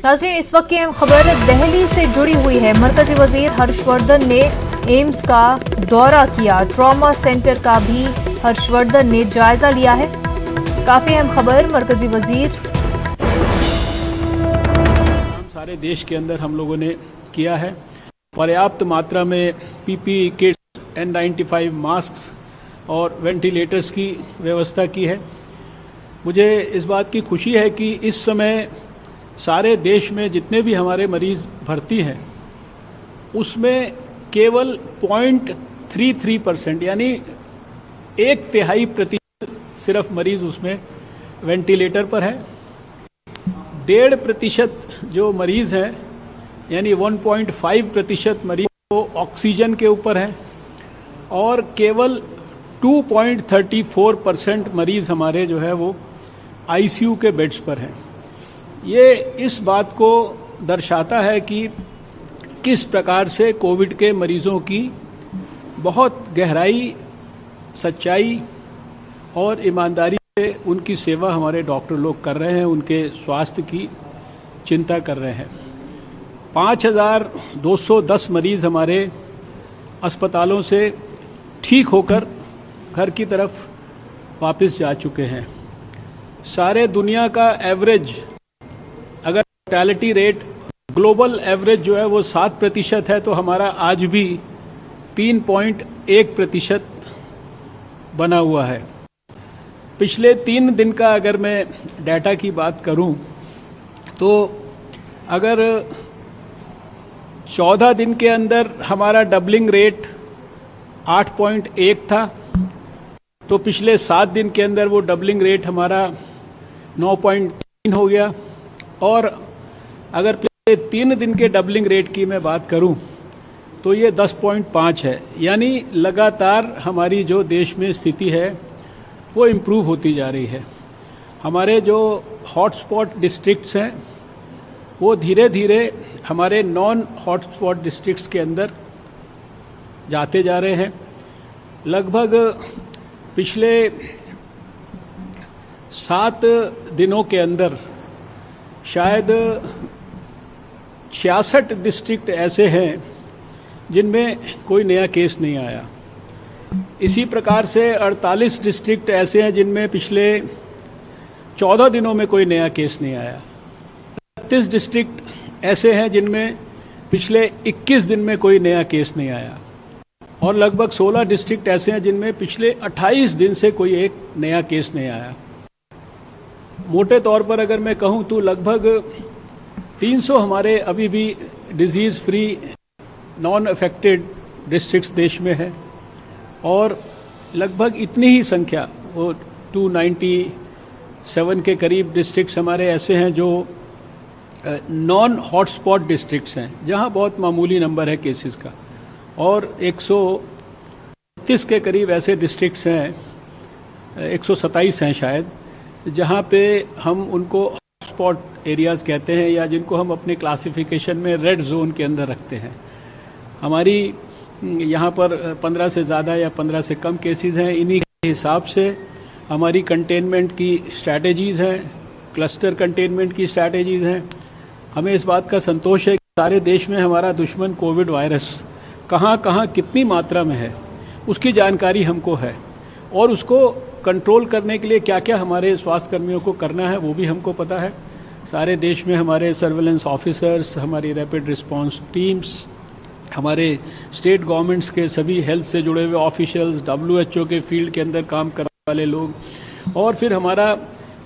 नाज़रीन, इस वक्त की अहम खबर दिल्ली से जुड़ी हुई है। मरकजी वजीर हर्षवर्धन ने एम्स का दौरा किया, ट्रॉमा सेंटर का भी हर्षवर्धन ने जायजा लिया है। काफी अहम खबर, मरकजी वजीर सारे देश के अंदर हम लोगों ने किया है। पर्याप्त मात्रा में पीपीई किट्स, N95 मास्क और वेंटिलेटर्स की व्यवस्था की है। मुझे इस बात की खुशी है कि इस समय सारे देश में जितने भी हमारे मरीज भर्ती हैं उसमें केवल 0.33% यानी 1/3% सिर्फ मरीज उसमें वेंटिलेटर पर है। 1.5% जो मरीज हैं यानी 1.5% मरीज वो ऑक्सीजन के ऊपर हैं और केवल 2.34% मरीज हमारे जो है वो आईसीयू के बेड्स पर हैं। ये इस बात को दर्शाता है कि किस प्रकार से कोविड के मरीजों की बहुत गहराई, सच्चाई और ईमानदारी से उनकी सेवा हमारे डॉक्टर लोग कर रहे हैं, उनके स्वास्थ्य की चिंता कर रहे हैं। 5210 मरीज हमारे अस्पतालों से ठीक होकर घर की तरफ वापस जा चुके हैं। सारे दुनिया का एवरेज, अगर मोर्टेलिटी रेट ग्लोबल एवरेज जो है वो 7% है, तो हमारा आज भी 3.1% बना हुआ है। पिछले 3 दिन का अगर मैं डाटा की बात करूं तो अगर 14 दिन के अंदर हमारा डबलिंग रेट 8.1 था, तो पिछले 7 दिन के अंदर वो डबलिंग रेट हमारा 9.3 हो गया। और अगर पिछले 3 दिन के डबलिंग रेट की मैं बात करूं तो ये 10.5 है। यानी लगातार हमारी जो देश में स्थिति है वो इम्प्रूव होती जा रही है। हमारे जो हॉटस्पॉट डिस्ट्रिक्ट्स हैं वो धीरे धीरे हमारे नॉन हॉटस्पॉट डिस्ट्रिक्ट्स के अंदर जाते जा रहे हैं। लगभग पिछले 7 दिनों के अंदर शायद 66 डिस्ट्रिक्ट ऐसे हैं जिनमें कोई नया केस नहीं आया। इसी प्रकार से 48 डिस्ट्रिक्ट ऐसे हैं जिनमें पिछले 14 दिनों में कोई नया केस नहीं आया। 32 डिस्ट्रिक्ट ऐसे हैं जिनमें पिछले 21 दिन में कोई नया केस नहीं आया। और लगभग 16 डिस्ट्रिक्ट ऐसे हैं जिनमें पिछले 28 दिन से कोई एक नया केस नहीं आया। मोटे तौर पर अगर मैं कहूं तो लगभग 300 हमारे अभी भी disease free non affected districts देश में है और लगभग इतनी ही संख्या वो 297 के करीब डिस्ट्रिक्ट्स हमारे ऐसे हैं जो नॉन हॉटस्पॉट डिस्ट्रिक्ट्स हैं, जहां बहुत मामूली नंबर है केसेस का। और 130 के करीब ऐसे डिस्ट्रिक्ट्स हैं, 127 हैं शायद, जहां पे हम उनको हॉटस्पॉट एरियाज कहते हैं या जिनको हम अपने क्लासिफिकेशन में रेड जोन के अंदर रखते हैं। हमारी यहाँ पर 15 से ज़्यादा या 15 से कम केसेस हैं। इन्हीं के हिसाब से हमारी कंटेनमेंट की स्ट्रैटेजीज़ हैं, क्लस्टर कंटेनमेंट की स्ट्रैटेजीज़ हैं। हमें इस बात का संतोष है कि सारे देश में हमारा दुश्मन कोविड वायरस कहाँ कहाँ कितनी मात्रा में है उसकी जानकारी हमको है और उसको कंट्रोल करने के लिए क्या क्या हमारे स्वास्थ्य कर्मियों को करना है वो भी हमको पता है। सारे देश में हमारे सर्वेलेंस ऑफिसर्स, हमारी रैपिड रिस्पांस टीम्स, हमारे स्टेट गवर्नमेंट्स के सभी हेल्थ से जुड़े हुए ऑफिशियल्स, WHO के फील्ड के अंदर काम करने वाले लोग और फिर हमारा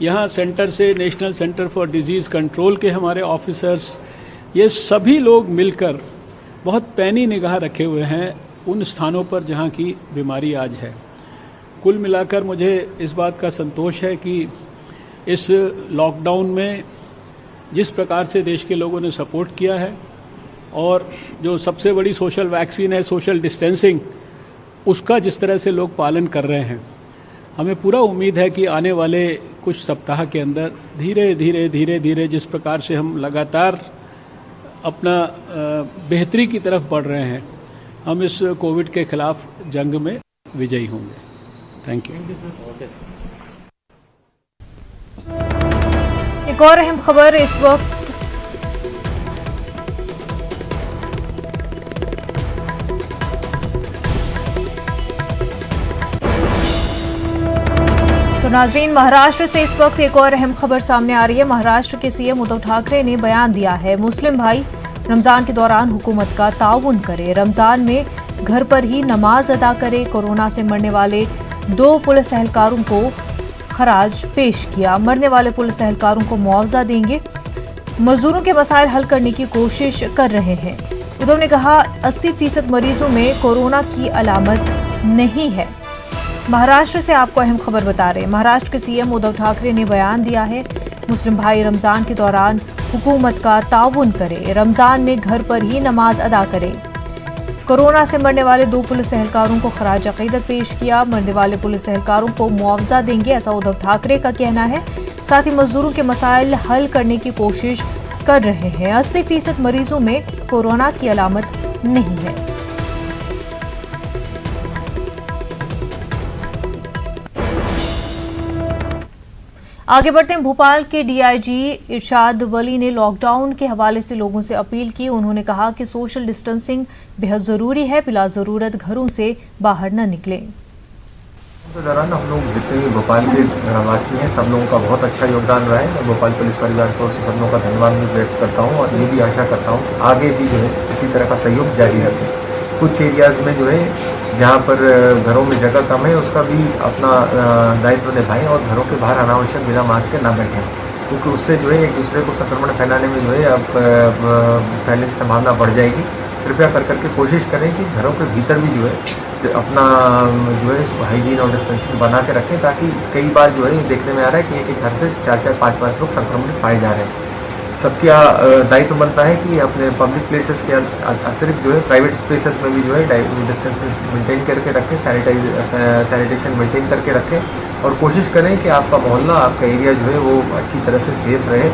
यहाँ सेंटर से national centre for disease control के हमारे ऑफिसर्स, ये सभी लोग मिलकर बहुत पैनी निगाह रखे हुए हैं उन स्थानों पर जहाँ की बीमारी आज है। कुल मिलाकर मुझे इस बात का संतोष है कि इस लॉकडाउन में जिस प्रकार से देश के लोगों ने सपोर्ट किया है और जो सबसे बड़ी सोशल वैक्सीन है सोशल डिस्टेंसिंग, उसका जिस तरह से लोग पालन कर रहे हैं, हमें पूरा उम्मीद है कि आने वाले कुछ सप्ताह के अंदर धीरे धीरे जिस प्रकार से हम लगातार अपना बेहतरी की तरफ बढ़ रहे हैं, हम इस कोविड के खिलाफ जंग में विजयी होंगे। Thank you. एक और अहम खबर इस वक्त नाजरीन, महाराष्ट्र से इस वक्त एक और अहम खबर सामने आ रही है। महाराष्ट्र के सीएम उद्धव ठाकरे ने बयान दिया है, मुस्लिम भाई रमजान के दौरान हुकूमत का ताउन करे, रमजान में घर पर ही नमाज अदा करे। कोरोना से मरने वाले 2 पुलिस एहलकारों को खराज पेश किया। मरने वाले पुलिस एहलकारों को मुआवजा देंगे। मजदूरों के मसाइल हल करने की कोशिश कर रहे हैं। उद्धव ने कहा 80% मरीजों में कोरोना की अलामत नहीं है। महाराष्ट्र से आपको अहम खबर बता रहे हैं। महाराष्ट्र के सीएम उद्धव ठाकरे ने बयान दिया है, मुस्लिम भाई रमजान के दौरान हुकूमत का ताउन करे, रमजान में घर पर ही नमाज अदा करे। कोरोना से मरने वाले 2 पुलिस एहलकारों को खराज अकीदत पेश किया। मरने वाले पुलिस एहलकारों को मुआवजा देंगे, ऐसा उद्धव ठाकरे का कहना है। साथ ही मजदूरों के मसाइल हल करने की कोशिश कर रहे हैं। 80% मरीजों में कोरोना की अलामत नहीं है। आगे बढ़ते हैं। भोपाल के डीआईजी इरशाद वली ने लॉकडाउन के हवाले से लोगों से अपील की। उन्होंने कहा कि सोशल डिस्टेंसिंग बेहद जरूरी है, बिला जरूरत घरों से बाहर न निकलें। के दौरान हम लोग जितने भी भोपाल के वासी हैं, सब लोगों का बहुत अच्छा योगदान रहा है। मैं भोपाल पुलिस परिवार को सब लोगों का धन्यवाद भी व्यक्त करता हूँ और ये भी आशा करता हूँ कि आगे भी जो है इसी तरह का सहयोग जारी रखें। कुछ एरियाज़ में जो है जहाँ पर घरों में जगह कम है, उसका भी अपना दायित्व निभाएं और घरों के बाहर अनावश्यक बिना मास्क के ना बैठें, क्योंकि उससे जो है एक दूसरे को संक्रमण फैलाने में जो है अब फैलने की संभावना बढ़ जाएगी। कृपया करके कोशिश करें कि घरों के भीतर भी जो है अपना जो है हाइजीन और डिस्टेंसिंग बना के रखें, ताकि कई बार जो है देखने में आ रहा है कि एक घर से 4-4, 5-5 लोग संक्रमित पाए जा रहे हैं। सबका दायित्व बनता है कि अपने पब्लिक प्लेसेस के अतिरिक्त जो है प्राइवेट स्पेसेस में भी जो है डिस्टेंसेस मेंटेन करके रखें, सैनिटेशन मेंटेन करके रखें और कोशिश करें कि आपका मोहल्ला, आपका एरिया जो है वो अच्छी तरह से सेफ रहे।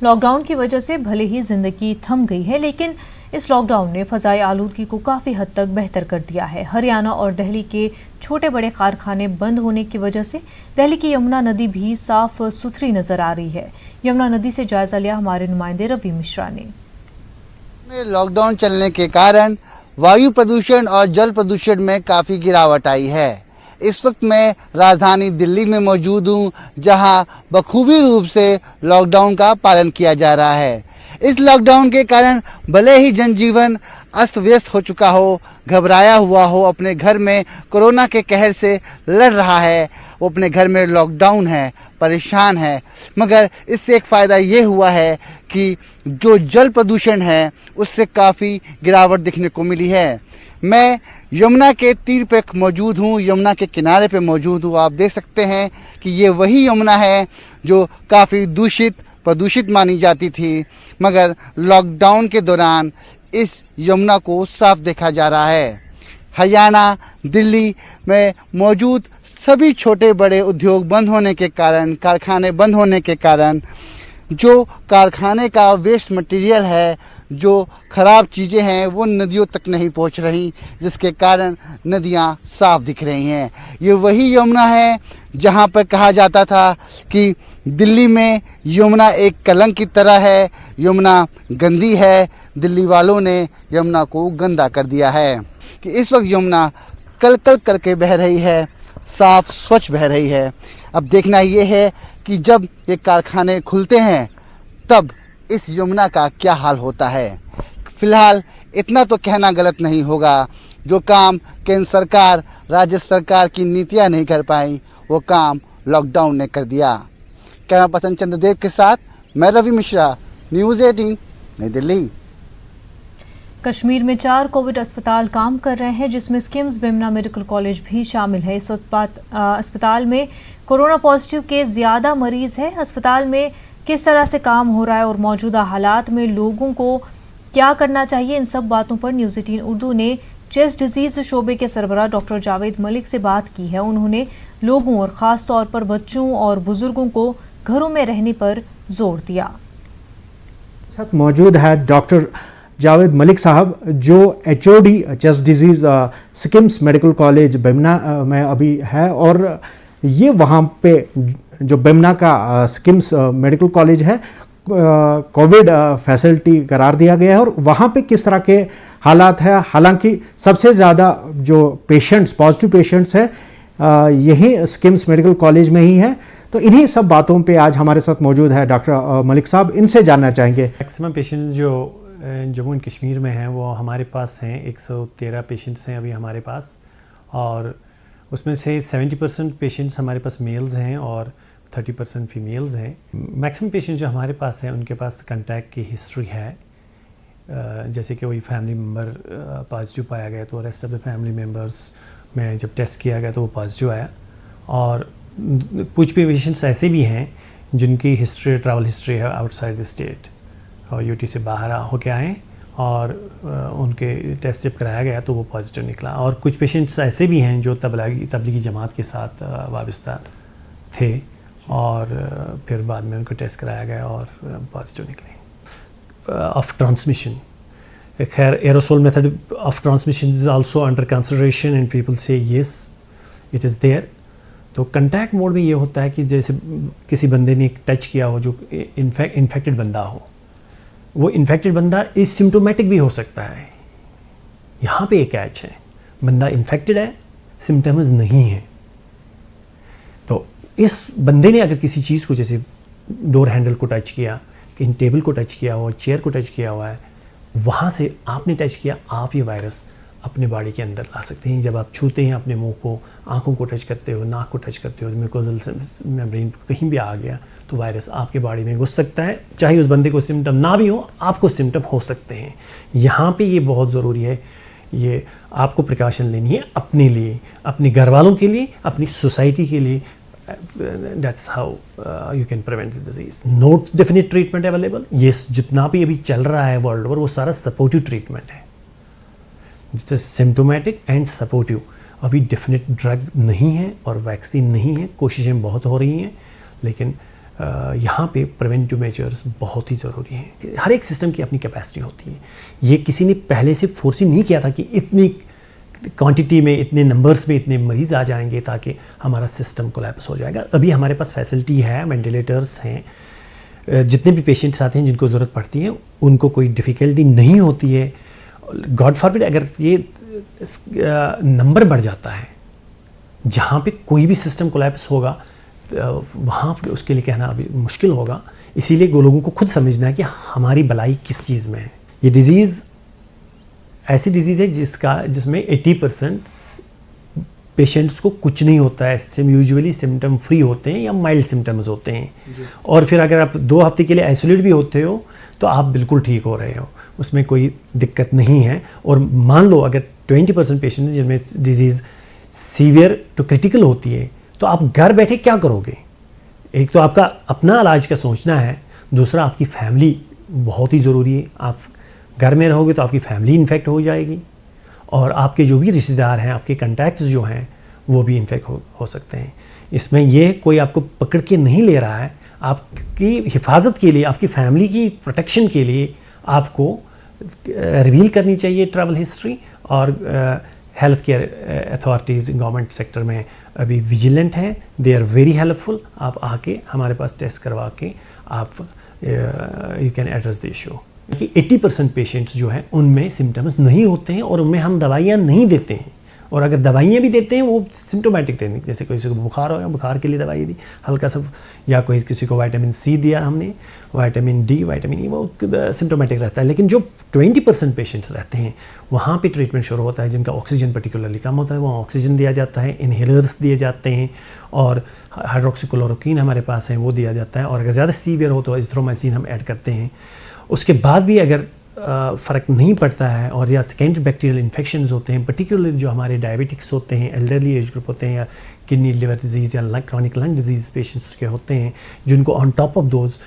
लॉकडाउन की वजह से भले ही जिंदगी थम गई है, लेकिन इस लॉकडाउन ने फजाई आलूदगी को काफ़ी हद तक बेहतर कर दिया है। हरियाणा और दिल्ली के छोटे बड़े कारखाने बंद होने की वजह से दिल्ली की यमुना नदी भी साफ सुथरी नजर आ रही है। यमुना नदी से जायजा लिया हमारे नुमाइंदे रवि मिश्रा ने। लॉकडाउन चलने के कारण वायु प्रदूषण और जल प्रदूषण में काफ़ी गिरावट आई है। इस वक्त मैं राजधानी दिल्ली में मौजूद हूँ, जहां बखूबी रूप से लॉकडाउन का पालन किया जा रहा है। इस लॉकडाउन के कारण भले ही जनजीवन अस्त व्यस्त हो चुका हो, घबराया हुआ हो, अपने घर में कोरोना के कहर से लड़ रहा है, वो अपने घर में लॉकडाउन है, परेशान है, मगर इससे एक फ़ायदा ये हुआ है कि जो जल प्रदूषण है उससे काफ़ी गिरावट देखने को मिली है। मैं यमुना के तीर पे मौजूद हूँ, यमुना के किनारे पे मौजूद हूँ। आप देख सकते हैं कि ये वही यमुना है जो काफ़ी प्रदूषित मानी जाती थी, मगर लॉकडाउन के दौरान इस यमुना को साफ देखा जा रहा है। हरियाणा, दिल्ली में मौजूद सभी छोटे बड़े उद्योग बंद होने के कारण, कारखाने बंद होने के कारण जो कारखाने का वेस्ट मटेरियल है, जो ख़राब चीज़ें हैं, वो नदियों तक नहीं पहुंच रही, जिसके कारण नदियां साफ दिख रही हैं। ये वही यमुना है जहां पर कहा जाता था कि दिल्ली में यमुना एक कलंक की तरह है, यमुना गंदी है, दिल्ली वालों ने यमुना को गंदा कर दिया है। कि इस वक्त यमुना कल कल करके बह रही है, साफ स्वच्छ बह रही है। अब देखना ये है कि जब ये कारखाने खुलते हैं तब इस यमुना का क्या हाल होता है। फिलहाल इतना तो कहना गलत नहीं होगा, जो काम केंद्र सरकार, राज्य सरकार की नीतियां नहीं कर पाई, वो काम लॉकडाउन ने कर दिया। कैमरा पर्सन चंद्रदेव के साथ मैं रवि मिश्रा, न्यूज़ 18, नई दिल्ली। कश्मीर में 4 कोविड अस्पताल काम कर रहे हैं, जिसमें स्किम्स बिमना मेडिकल कॉलेज भी शामिल है। इस अस्पताल में कोरोना पॉजिटिव के ज़्यादा मरीज हैं। अस्पताल में किस तरह से काम हो रहा है और मौजूदा हालात में लोगों को क्या करना चाहिए, इन सब बातों पर न्यूज़ 18 उर्दू ने चेस्ट डिजीज शोबे के सरबराह डॉक्टर जावेद मलिक से बात की है। उन्होंने लोगों और ख़ास तौर पर बच्चों और बुजुर्गों को घरों में रहने पर जोर दिया। साथ मौजूद है डॉक्टर जावेद मलिक साहब, जो HOD chest disease schemes medical college Bemina में अभी है, और ये वहाँ पे जो बिमना का स्किम्स मेडिकल कॉलेज है कोविड फैसिलिटी करार दिया गया है, और वहाँ पे किस तरह के हालात है। हालांकि सबसे ज़्यादा जो पेशेंट्स, पॉजिटिव पेशेंट्स हैं, यही स्किम्स मेडिकल कॉलेज में ही है। तो इन्हीं सब बातों पे आज हमारे साथ मौजूद है डॉक्टर मलिक साहब, इनसे जानना चाहेंगे। मैक्सिमम पेशेंट जो जम्मू एंड कश्मीर में हैं वो हमारे पास हैं, 113 पेशेंट्स हैं अभी हमारे पास, और उसमें से 70% पेशेंट्स हमारे पास मेल्स हैं और 30% फीमेल्स हैं। मैक्सिमम पेशेंट जो हमारे पास हैं उनके पास कंटैक्ट की हिस्ट्री है, जैसे कि वही फैमिली मेम्बर पॉजिटिव पाया गया तो rest of the family members में जब टेस्ट किया गया तो वो पॉजिटिव आया। और कुछ भी पेशेंट्स ऐसे भी हैं जिनकी हिस्ट्री ट्रैवल हिस्ट्री है आउटसाइड द स्टेट और यूटी से बाहर होके आए और उनके टेस्ट जब कराया गया तो वो पॉजिटिव निकला। और कुछ पेशेंट्स ऐसे भी हैं जो तबलीगी जमात के साथ वाबस्ता थे और फिर बाद में उनको टेस्ट कराया गया और पॉजिटिव निकले। ऑफ ट्रांसमिशन, खैर aerosol method of transmission is also under consideration and people से येस इट इज़ देयर। तो कंटैक्ट मोड में ये होता है कि जैसे किसी बंदे ने टच किया हो जो इन्फेक्टेड बंदा हो, वो इन्फेक्टेड बंदा एसिम्प्टोमेटिक भी हो सकता है। यहाँ पे एक कैच है, बंदा इन्फेक्टेड है, सिम्टम्स नहीं है। तो इस बंदे ने अगर किसी चीज़ को जैसे डोर हैंडल को टच किया, कहीं टेबल को टच किया हुआ, चेयर को टच किया हुआ है, वहाँ से आपने टच किया, आप ये वायरस अपने बॉडी के अंदर ला सकते हैं। जब आप छूते हैं अपने मुंह को, आंखों को टच करते हो, नाक को टच करते हो, म्यूकोजल मेम्ब्रेन कहीं भी आ गया तो वायरस आपके बॉडी में घुस सकता है। चाहे उस बंदे को सिम्टम ना भी हो, आपको सिम्टम हो सकते हैं। यहाँ पे ये बहुत ज़रूरी है, ये आपको प्रिकॉशन लेनी है अपने लिए, अपने घर वालों के लिए, अपनी सोसाइटी के लिए। That's how you can prevent the disease. No definite treatment available. ये जितना भी अभी चल रहा है वर्ल्ड ओवर वो सारा सपोर्टिव ट्रीटमेंट है, सिम्टोमेटिक एंड सपोर्टिव। अभी डेफिनेट ड्रग नहीं है और वैक्सीन नहीं है, कोशिशें बहुत हो रही हैं, लेकिन यहाँ पे प्रिवेंटिव मेजर्स बहुत ही ज़रूरी हैं। हर एक सिस्टम की अपनी कैपेसिटी होती है। ये किसी ने पहले से फोर्स नहीं किया था कि इतनी क्वांटिटी में, इतने नंबर्स में इतने मरीज़ आ जाएंगे ताकि हमारा सिस्टम कोलैप्स हो जाएगा। अभी हमारे पास फैसिलिटी है, वेंटिलेटर्स हैं, जितने भी पेशेंट्स आते हैं जिनको ज़रूरत पड़ती है उनको कोई डिफ़िकल्टी नहीं होती है। गॉड फॉरबिड अगर ये नंबर बढ़ जाता है, जहाँ पे कोई भी सिस्टम कोलैप्स होगा वहाँ पे उसके लिए कहना अभी मुश्किल होगा। इसीलिए लोगों को खुद समझना है कि हमारी भलाई किस चीज़ में है। ये डिज़ीज़ ऐसी डिज़ीज़ है जिसमें 80% पेशेंट्स को कुछ नहीं होता है, यूजुअली सिम्टम फ्री होते हैं या माइल्ड सिम्टम्स होते हैं। और फिर अगर आप 2 हफ्ते के लिए आइसोलेट भी होते हो तो आप बिल्कुल ठीक हो रहे हो, उसमें कोई दिक्कत नहीं है। और मान लो अगर 20% पेशेंट जिनमें डिजीज़ सीवियर टू क्रिटिकल होती है तो आप घर बैठे क्या करोगे? एक तो आपका अपना इलाज का सोचना है, दूसरा आपकी फैमिली बहुत ही ज़रूरी है। आप घर में रहोगे तो आपकी फैमिली इन्फेक्ट हो जाएगी और आपके जो भी रिश्तेदार हैं, आपके कॉन्टैक्ट्स जो हैं वो भी इन्फेक्ट हो सकते हैं। इसमें ये कोई आपको पकड़ के नहीं ले रहा है, आपकी हिफाजत के लिए, आपकी फैमिली की प्रोटेक्शन के लिए आपको रिवील करनी चाहिए ट्रैवल हिस्ट्री। और health care authorities government sector में अभी विजिलेंट हैं, दे आर वेरी हेल्पफुल। आप आके हमारे पास टेस्ट करवा के आप you can address the issue. कि 80% पेशेंट्स जो हैं उनमें सिम्टम्स नहीं होते हैं और उनमें हम दवाइयाँ नहीं देते हैं, और अगर दवाइयाँ भी देते हैं वो सिम्टोमेटिक देने, जैसे किसी को बुखार हो गया, बुखार के लिए दवाई दी हल्का सा, या कोई किसी को विटामिन सी दिया हमने, विटामिन डी, विटामिन ई, वो सिम्टोमेटिक रहता है। लेकिन जो 20% पेशेंट्स रहते हैं वहाँ पे ट्रीटमेंट शुरू होता है, जिनका ऑक्सीजन पर्टिकुलरली कम होता है, वहाँ ऑक्सीजन दिया जाता है, इनहेलर्स दिए जाते हैं और हाइड्रोक्सीक्लोरोक्वीन हमारे पास है वो दिया जाता है। और अगर ज़्यादा सीवियर हो तो एजिथ्रोमाइसिन हम ऐड करते हैं। उसके बाद भी अगर फ़र्क नहीं पड़ता है और या सेकेंडरी बैक्टीरियल इन्फेक्शंस होते हैं, पर्टिकुलरली जो हमारे डायबिटिक्स होते हैं, एल्डरली एज ग्रुप होते हैं, या किडनी लिवर डिजीज़ या क्रॉनिक लंग डिजीज़ पेशेंट्स के होते हैं, जिनको on top of those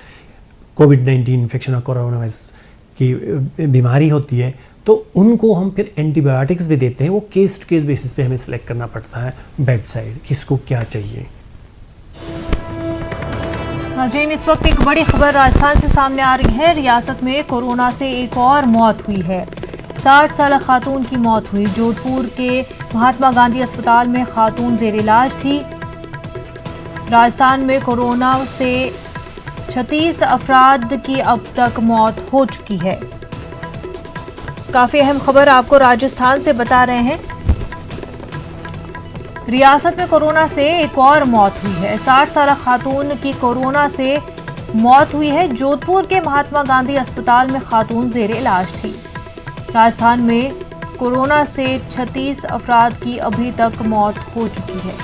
covid infection और कोरोना वायरस की बीमारी होती है, तो उनको हम फिर एंटीबायोटिक्स भी देते हैं। वो केस टू केस बेसिस पे हमें सेलेक्ट करना पड़ता है बेड साइड, किसको क्या चाहिए। नाज़रीन, इस वक्त एक बड़ी खबर राजस्थान से सामने आ रही है। रियासत में कोरोना से एक और मौत हुई है। 60 साल खातून की मौत हुई। जोधपुर के महात्मा गांधी अस्पताल में खातून जेर इलाज थी। राजस्थान में कोरोना से 36 अफराद की अब तक मौत हो चुकी है। काफ़ी अहम खबर आपको राजस्थान से बता रहे हैं। रियासत में कोरोना से एक और मौत हुई है। 60 साल खातून की कोरोना से मौत हुई है। जोधपुर के महात्मा गांधी अस्पताल में खातून जेर इलाज थी। राजस्थान में कोरोना से 36 अफराद की अभी तक मौत हो चुकी है।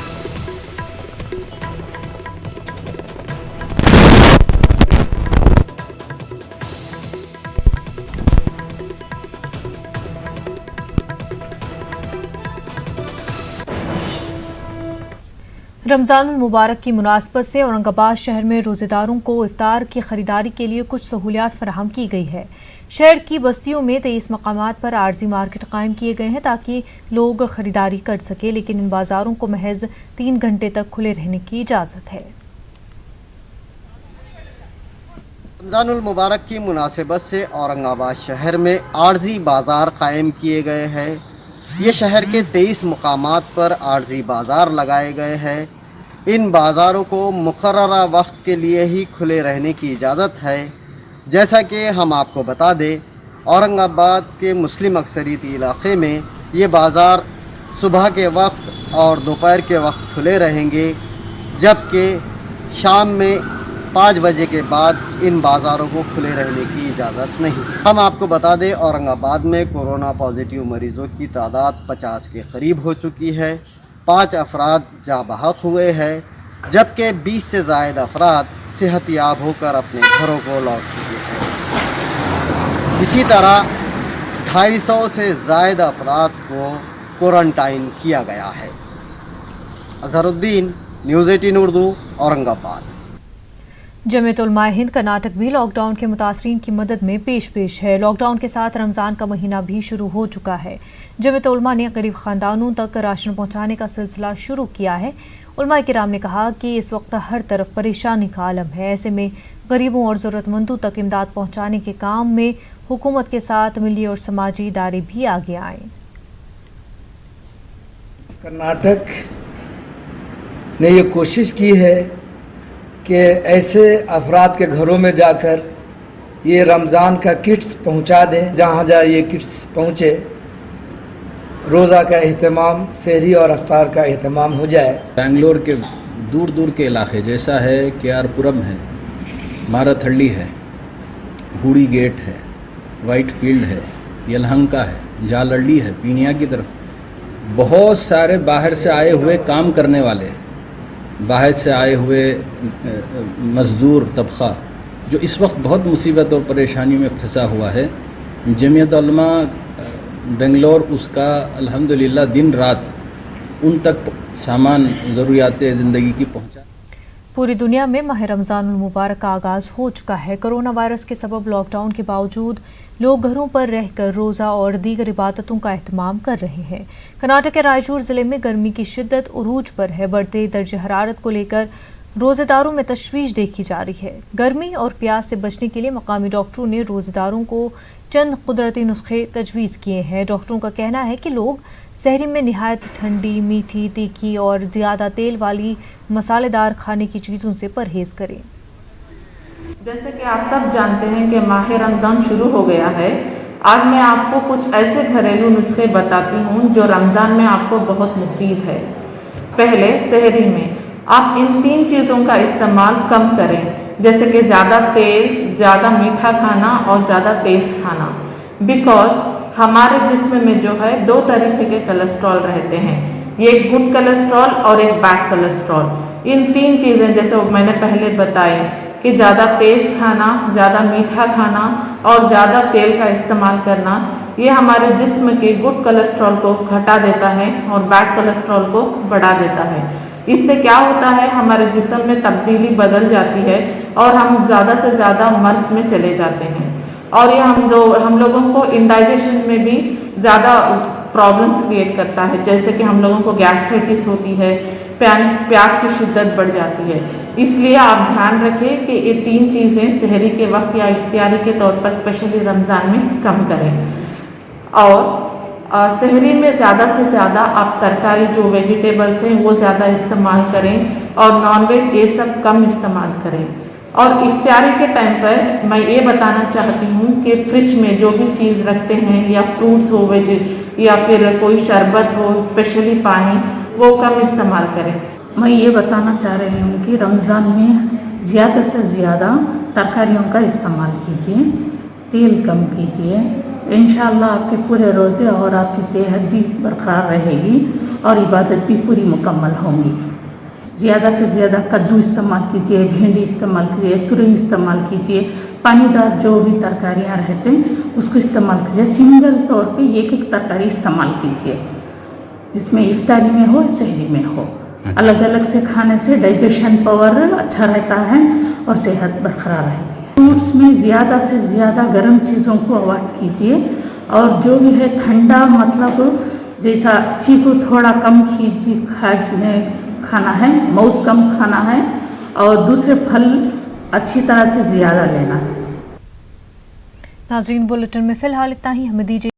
रमजानुल मुबारक की मुनासबत से औरंगाबाद शहर में रोजेदारों को इफ्तार की खरीदारी के लिए कुछ सहूलियात फराहम की गई है। शहर की बस्तियों में 23 मकामात पर आर्जी मार्केट कायम किए गए हैं ताकि लोग खरीदारी कर सके, लेकिन इन बाजारों को महज 3 घंटे तक खुले रहने की इजाज़त है। रमजानुल मुबारक की मुनासिबत से औरंगाबाद शहर में आर्जी बाज़ार कायम किए गए हैं। ये शहर के 23 मकामात पर आर्जी बाज़ार लगाए गए हैं। इन बाज़ारों को मुकर्ररा वक्त के लिए ही खुले रहने की इजाज़त है। जैसा कि हम आपको बता दें, औरंगाबाद के मुस्लिम अक्सरियती इलाक़े में ये बाज़ार सुबह के वक्त और दोपहर के वक्त खुले रहेंगे, जबकि शाम में 5 बजे के बाद इन बाज़ारों को खुले रहने की इजाज़त नहीं। हम आपको बता दें, औरंगाबाद में कोरोना पॉजिटिव मरीज़ों की तादाद 50 के करीब हो चुकी है। 5 अफराद जाँ बहक हुए हैं, जबकि 20 से ज़ायद अफराद सेहतियाब होकर अपने घरों को लौट चुके हैं। इसी तरह 250 से ज़ायद अफराद को क्वारंटाइन किया गया है। अज़हरुद्दीन, न्यूज़ 18 उर्दू, औरंगाबाद। जमीयत उलमा हिंद कर्नाटक भी लॉकडाउन के मुतासरीन की मदद में पेश है। लॉकडाउन के साथ रमज़ान का महीना भी शुरू हो चुका है। जमीयत उलमा ने गरीब ख़ानदानों तक राशन पहुँचाने का सिलसिला शुरू किया है। उलमा किराम ने कहा कि इस वक्त हर तरफ परेशानी का आलम है। ऐसे में गरीबों और ज़रूरतमंदों तक इमदाद पहुँचाने के काम में हुकूमत के साथ मिली और समाजी इदारे भी आगे आए। कर्नाटक ने ये कोशिश की है कि ऐसे अफराद के घरों में जाकर ये रमज़ान का किट्स पहुंचा दें, जहां जहां ये किट्स पहुंचे रोज़ा का एहतमाम, सहरी और अफ्तार का एहतमाम हो जाए। बेंगलोर के दूर दूर के इलाके जैसा है, केआरपुरम है, माराथल्ली है, हुडी गेट है, वाइट फील्ड है, यलहंका है, जालड़ी है, पीनिया की तरफ बहुत सारे बाहर से आए हुए काम करने वाले, बाहर से आए हुए मज़दूर तबक़ा जो इस वक्त बहुत मुसीबत और परेशानी में फंसा हुआ है। जमीयत उलमा बेंगलोर उसका अल्हम्दुलिल्लाह दिन रात उन तक सामान ज़रूरियात ज़िंदगी की पहुँचा। पूरी दुनिया में माह रमज़ानुल मुबारक का आगाज़ हो चुका है। कोरोना वायरस के सबब लॉकडाउन के बावजूद लोग घरों पर रहकर रोज़ा और दीगर इबादतों का एहतमाम कर रहे हैं। कर्नाटक के रायचूर ज़िले में गर्मी की शिद्दत उरूज पर है। बढ़ते दर्जे हरारत को लेकर रोज़ेदारों में तशवीश देखी जा रही है। गर्मी और प्यास से बचने के लिए मकामी डॉक्टरों ने रोज़ेदारों को चंद कुदरती नुस्खे तजवीज़ किए हैं। डॉक्टरों का कहना है कि लोग सहरी में निहायत ठंडी, मीठी, तीखी और ज़्यादा तेल वाली मसालेदार खाने की चीज़ों से परहेज़ करें। जैसे कि आप सब जानते हैं कि माह रमज़ान शुरू हो गया है। आज मैं आपको कुछ ऐसे घरेलू नुस्खे बताती हूँ जो रमज़ान में आपको बहुत मुफीद है। पहले, सहरी में आप इन 3 चीज़ों का इस्तेमाल कम करें, जैसे कि ज़्यादा तेल, ज़्यादा मीठा खाना और ज़्यादा तेज़ खाना। बिकॉज हमारे जिस्म में जो है 2 तरीके के कोलेस्ट्रॉल रहते हैं, एक गुड कोलेस्ट्रॉल और एक बैड कोलेस्ट्रॉल। इन 3 चीज़ें जैसे मैंने पहले बताए कि ज़्यादा तेज़ खाना, ज़्यादा मीठा खाना और ज़्यादा तेल का इस्तेमाल करना, ये हमारे जिस्म के गुड कोलेस्ट्रॉल को घटा देता है और बैड कोलेस्ट्रॉल को बढ़ा देता है। इससे क्या होता है, हमारे जिस्म में तब्दीली बदल जाती है और हम ज़्यादा से ज़्यादा मर्ज में चले जाते हैं। और ये हम लोगों को इंडाइजेशन में भी ज़्यादा प्रॉब्लम्स क्रिएट करता है, जैसे कि हम लोगों को गैस्ट्राइटिस होती है, प्यास की शिद्दत बढ़ जाती है। इसलिए आप ध्यान रखें कि ये 3 चीज़ें सहरी के वक्त या इफ्तियारी के तौर पर स्पेशली रमज़ान में कम करें। और सहरी में ज़्यादा से ज़्यादा आप तरकारी जो वेजिटेबल्स हैं वो ज़्यादा इस्तेमाल करें और नॉनवेज ये सब कम इस्तेमाल करें। और इफ्तियारी के टाइम पर मैं ये बताना चाहती हूँ कि फ्रिज में जो भी चीज़ रखते हैं या फ्रूट्स हो, वेज या फिर कोई शरबत हो, स्पेशली पानी, वो कम इस्तेमाल करें। मैं ये बताना चाह रही हूँ कि रमज़ान में ज़्यादा से ज़्यादा तरकारियों का इस्तेमाल कीजिए, तेल कम कीजिए। इंशाअल्लाह आपके पूरे रोज़े और आपकी सेहत भी बरकरार रहेगी और इबादत भी पूरी मुकम्मल होंगी। ज़्यादा से ज़्यादा कद्दू इस्तेमाल कीजिए, भिंडी इस्तेमाल कीजिए, तुरई इस्तेमाल कीजिए, पानीदार जो भी तरकारियाँ रहते हैं उसको इस्तेमाल कीजिए। सिंगल तौर पे एक एक तरकारी इस्तेमाल कीजिए, इसमें इफ्तारी में हो, सहरी में हो। अलग अलग से खाने से डाइजेशन पावर अच्छा रहता है और सेहत बरकरार रहती है। फ्रूट्स में ज़्यादा से ज़्यादा गर्म चीज़ों को अवॉइड कीजिए और जो भी है ठंडा, मतलब जैसा चीकू थोड़ा कम कीजिए, खाना है, मौस कम खाना है और दूसरे फल अच्छी तरह से ज़्यादा लेना है। नाज़रीन, बुलेटिन में फिलहाल इतना ही। हमें दीजिए